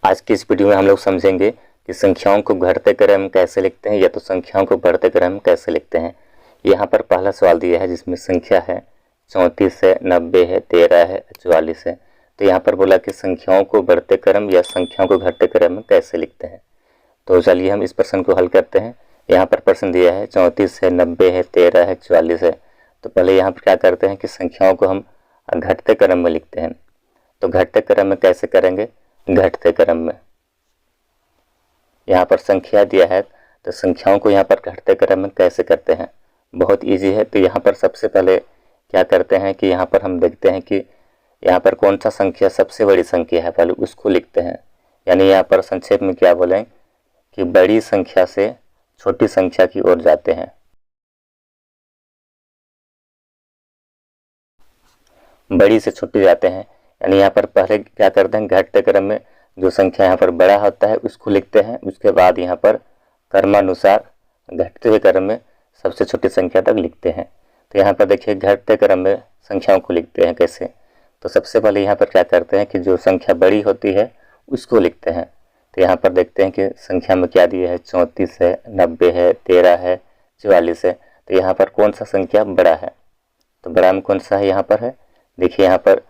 आज की इस वीडियो में हम लोग समझेंगे कि संख्याओं को घटते क्रम में कैसे लिखते हैं या तो संख्याओं को बढ़ते क्रम में कैसे लिखते हैं। यहाँ पर पहला सवाल दिया है जिसमें संख्या है 34 है, 90 है, 13 है, 44 है। तो यहाँ पर बोला कि संख्याओं को बढ़ते क्रम या संख्याओं को घटते क्रम में कैसे लिखते हैं। तो चलिए हम इस प्रश्न को हल करते हैं। यहाँ पर प्रश्न दिया है 34 है, 90 है, 13 है, 44 है। तो पहले यहाँ पर क्या करते हैं कि संख्याओं को हम घटते क्रम में लिखते हैं। तो घटते क्रम में कैसे करेंगे? घटते क्रम में यहाँ पर संख्या दिया है तो संख्याओं को यहाँ पर घटते क्रम में कैसे करते हैं? बहुत इजी है। तो यहाँ पर सबसे पहले क्या करते हैं कि यहाँ पर हम देखते हैं कि यहाँ पर कौन सा संख्या सबसे बड़ी संख्या है, पहले उसको लिखते हैं। यानी यहाँ पर संक्षेप में क्या बोलें कि बड़ी संख्या से छोटी संख्या की ओर जाते हैं। बड़ी से छोटी जाते हैं, यानी यहाँ पर पहले क्या करते हैं घटते क्रम में जो संख्या यहाँ पर बड़ा होता है उसको लिखते हैं। उसके बाद यहाँ पर क्रमानुसार घटते हुए क्रम में सबसे छोटी संख्या तक लिखते हैं। तो यहाँ पर देखिए घटते क्रम में संख्याओं को लिखते हैं कैसे। तो सबसे पहले यहाँ पर क्या करते हैं कि जो संख्या बड़ी होती है उसको लिखते हैं। तो यहाँ पर देखते हैं कि संख्या में क्या दिया है, 34 है, 90 है, 13 है, 44 है। तो यहाँ पर कौन सा संख्या बड़ा है? तो बड़ा में कौन सा है? यहाँ पर है, देखिए यहाँ पर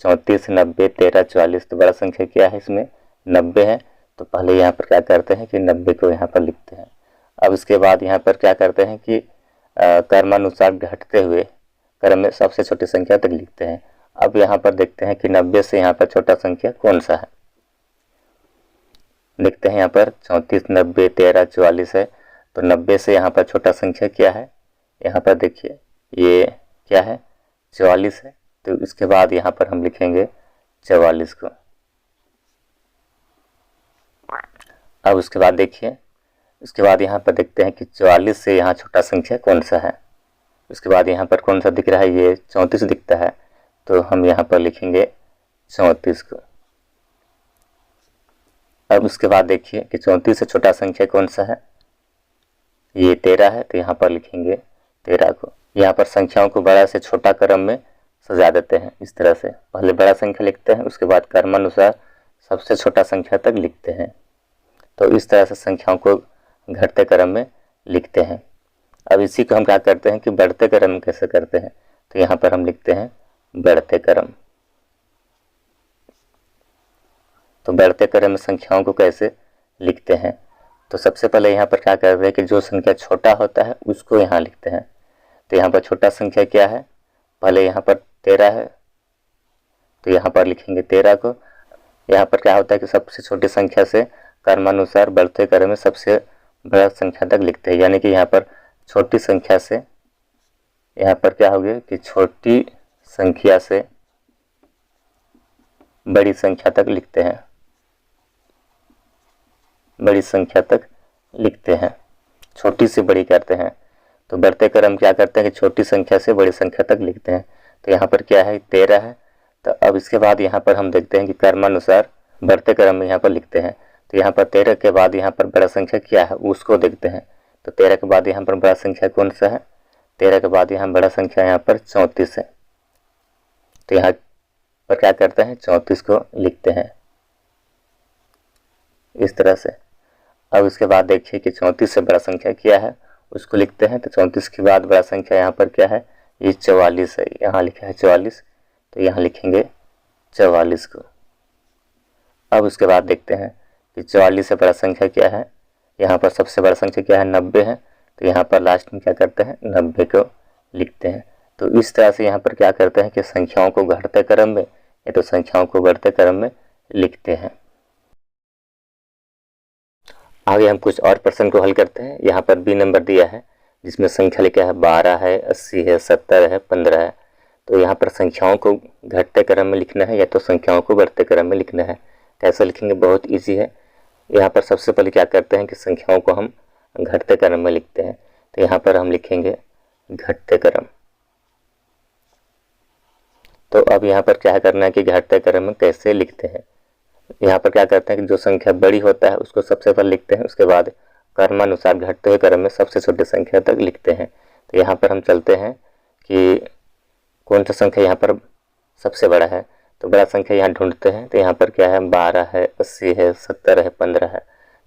34, 90, 13, 44। तो बड़ा संख्या क्या है? इसमें 90 है। तो पहले यहाँ पर क्या करते हैं कि 90 को यहाँ पर लिखते हैं। अब इसके बाद यहाँ पर क्या करते हैं कि क्रमानुसार घटते हुए क्रम में सबसे छोटी संख्या तक लिखते हैं। अब यहाँ पर देखते हैं कि 90 से यहाँ पर छोटा संख्या कौन सा है। देखते हैं यहाँ पर 34, 90, 13, 44 है। तो 90 से यहाँ पर छोटा संख्या क्या है? यहाँ पर देखिए ये क्या है, 44 है। तो इसके बाद यहाँ पर हम लिखेंगे 44 को। अब उसके बाद देखिए, उसके बाद यहाँ पर देखते हैं कि 44 से यहाँ छोटा संख्या कौन सा है। उसके बाद यहाँ पर कौन सा दिख रहा है? ये 34 दिखता है। तो हम यहाँ पर लिखेंगे 34 को। अब उसके बाद देखिए कि 34 से छोटा संख्या कौन सा है? ये 13 है। तो यहाँ पर लिखेंगे 13 को। यहाँ पर संख्याओं को बड़ा से छोटा क्रम में सजा देते हैं इस तरह से। पहले बड़ा संख्या लिखते हैं, उसके बाद क्रमानुसार सबसे छोटा संख्या तक लिखते हैं। तो इस तरह से संख्याओं को घटते क्रम में लिखते हैं। अब इसी को हम क्या करते हैं कि बढ़ते क्रम में कैसे करते हैं। तो यहाँ पर हम लिखते हैं बढ़ते क्रम। तो बढ़ते क्रम में संख्याओं को कैसे लिखते हैं? तो सबसे पहले यहाँ पर क्या करते हैं कि जो संख्या छोटा होता है उसको यहाँ लिखते हैं। तो यहाँ पर छोटा संख्या क्या है? पहले यहाँ पर 13 है, तो यहाँ पर लिखेंगे 13 को। यहाँ पर क्या होता है कि सबसे छोटी संख्या से क्रमानुसार बढ़ते क्रम में सबसे बड़ा संख्या तक लिखते हैं। यानी कि यहाँ पर छोटी संख्या से यहाँ पर क्या हो गया कि छोटी संख्या से बड़ी संख्या तक लिखते हैं, बड़ी संख्या तक लिखते हैं, छोटी से बड़ी करते हैं। तो बढ़ते क्रम क्या करते हैं कि छोटी संख्या से बड़ी संख्या तक लिखते हैं। तो यहाँ पर क्या है, 13 है। तो अब इसके बाद यहाँ पर हम देखते हैं कि क्रमानुसार बढ़ते क्रम में यहाँ पर लिखते हैं। तो यहाँ पर 13 के बाद यहाँ पर बड़ा संख्या क्या है उसको देखते हैं। तो 13 के बाद यहाँ पर बड़ा संख्या कौन सा है? 13 के बाद यहाँ बड़ा संख्या यहाँ पर 34 है। तो यहाँ पर क्या करते हैं, 34 को लिखते हैं इस तरह से। अब इसके बाद देखिए कि 34 से बड़ा संख्या क्या है उसको लिखते हैं। तो 34 के बाद बड़ा संख्या यहाँ पर क्या है? ये 44 है। यहाँ लिखा है 44, तो यहाँ लिखेंगे 44 को। अब उसके बाद देखते हैं कि 44 से बड़ा संख्या क्या है? यहाँ पर सबसे बड़ा संख्या क्या है? 90 है। तो यहाँ पर लास्ट में क्या करते हैं? 90 को लिखते हैं। तो इस तरह से यहाँ पर क्या करते हैं कि संख्याओं को घटते क्रम में या तो संख्याओं को बढ़ते क्रम में लिखते हैं। आगे हम कुछ और प्रश्न को हल करते हैं। यहाँ पर बी नंबर दिया है जिसमें संख्या लिखा है 12 है, 80 है, 70 है, 15 है। तो यहाँ पर संख्याओं को घटते क्रम में लिखना है या तो संख्याओं को बढ़ते क्रम में लिखना है। कैसे लिखेंगे? बहुत इजी है। यहाँ पर सबसे पहले क्या करते हैं कि संख्याओं को हम घटते क्रम में लिखते हैं। तो यहाँ पर हम लिखेंगे घटते क्रम। तो अब यहाँ पर क्या करना है कि घटते क्रम में कैसे लिखते हैं। यहाँ पर क्या करते हैं कि जो संख्या बड़ी होता है उसको सबसे पहले लिखते हैं, उसके बाद क्रमानुसार घटते हुए क्रम में सबसे छोटी संख्या तक लिखते हैं। तो यहाँ पर हम चलते हैं कि कौन सा संख्या यहाँ पर सबसे बड़ा है। तो बड़ा संख्या यहाँ ढूंढते हैं। तो यहाँ पर क्या है, 12 है, 80 है, 70 है, 15 है।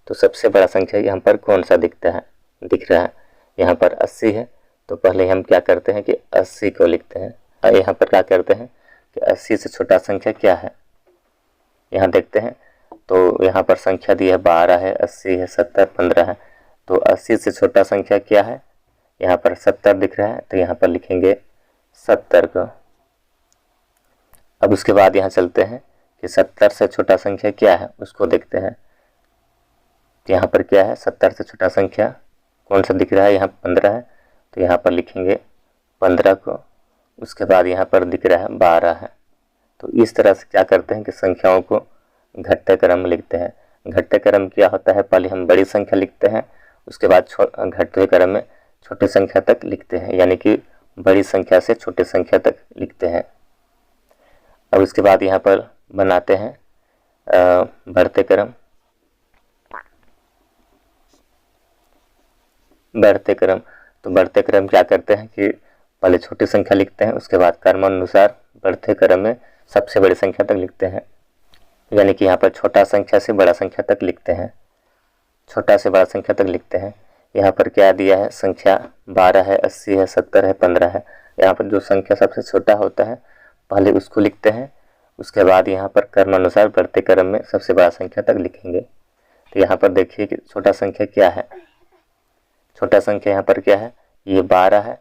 तो सबसे बड़ा संख्या यहाँ पर कौन सा दिख रहा है, यहाँ पर 80 है। तो पहले हम क्या करते हैं कि 80 को लिखते हैं। और यहाँ पर क्या करते हैं कि 80 से छोटा संख्या क्या है, यहाँ देखते हैं। तो यहाँ पर संख्या दी है 12 है, 80 है, 70, 15 है। तो 80 से छोटा संख्या क्या है, यहाँ पर 70 दिख रहा है। तो यहाँ पर लिखेंगे 70 को। अब उसके बाद यहाँ चलते हैं कि 70 से छोटा संख्या क्या है उसको देखते हैं। तो यहाँ पर क्या है, 70 से छोटा संख्या कौन सा दिख रहा है, यहाँ 15 है। तो यहाँ पर लिखेंगे 15 को। उसके बाद यहाँ पर दिख रहा है 12 है। तो इस तरह से क्या करते हैं कि संख्याओं को घटते क्रम में लिखते हैं। घटते क्रम क्या होता है, पहले हम बड़ी संख्या लिखते हैं, उसके बाद घटते क्रम में छोटी संख्या तक लिखते हैं, यानी कि बड़ी संख्या से छोटी संख्या तक लिखते हैं। अब उसके बाद यहाँ पर बनाते हैं बढ़ते क्रम। बढ़ते क्रम, तो बढ़ते क्रम क्या करते हैं कि पहले छोटी संख्या लिखते हैं, उसके बाद क्रमानुसार बढ़ते क्रम में सबसे बड़ी संख्या तक लिखते हैं। यानी कि यहाँ पर छोटा संख्या से बड़ा संख्या तक लिखते हैं, छोटा से बड़ा संख्या तक लिखते हैं। यहाँ पर क्या दिया है, संख्या 12 है, 80 है, 70 है, 15 है। यहाँ पर जो संख्या सबसे छोटा होता है पहले उसको लिखते हैं, उसके बाद यहाँ पर क्रमानुसार बढ़ते क्रम में सबसे बड़ा संख्या तक लिखेंगे। तो यहाँ पर देखिए कि छोटा संख्या क्या है, छोटा संख्या यहाँ पर क्या है, ये 12 है।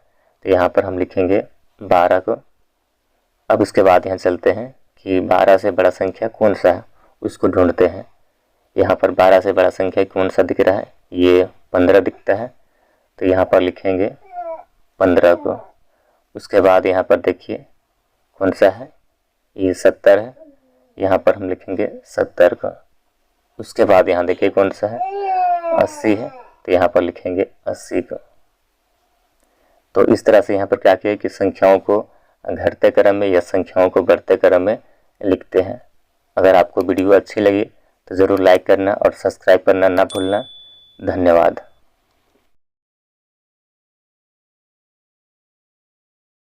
तो यहाँ पर हम लिखेंगे 12 को। अब उसके बाद यहाँ चलते हैं कि 12 से बड़ा संख्या कौन सा है उसको ढूंढते हैं। यहाँ पर 12 से बड़ा संख्या कौन सा दिख रहा है, ये 15 दिखता है। तो यहाँ पर लिखेंगे 15 को। उसके बाद यहाँ पर देखिए कौन सा है, ये 70 है। यहाँ पर हम लिखेंगे 70 को। उसके बाद यहाँ देखिए कौन सा है, 80 है। तो यहाँ पर लिखेंगे 80 को। तो इस तरह से यहाँ पर क्या किया कि संख्याओं को घटते क्रम में या संख्याओं को बढ़ते क्रम में लिखते हैं। अगर आपको वीडियो अच्छी लगी तो ज़रूर लाइक करना और सब्सक्राइब करना ना भूलना। धन्यवाद।